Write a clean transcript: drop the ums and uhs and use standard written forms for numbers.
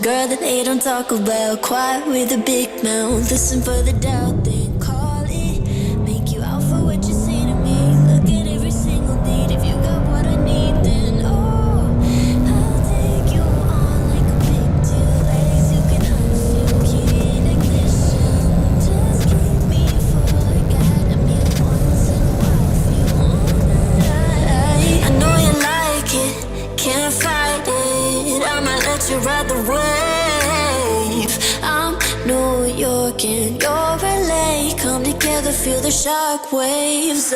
Girl that they don't talk about, quiet with a big mouth. Listen for the doubt, then call it. Make you out for what you say to me. Look at every single need. If you got what I need, then oh, I'll take you on like a big deal. Legs you can unfeel, key in ignition. Just keep me full like adamant. Once in a while, feel all night. I know you like it, can't fight it. I'ma let you ride the wave. I'm New York and you're LA. Come together, feel the shock waves.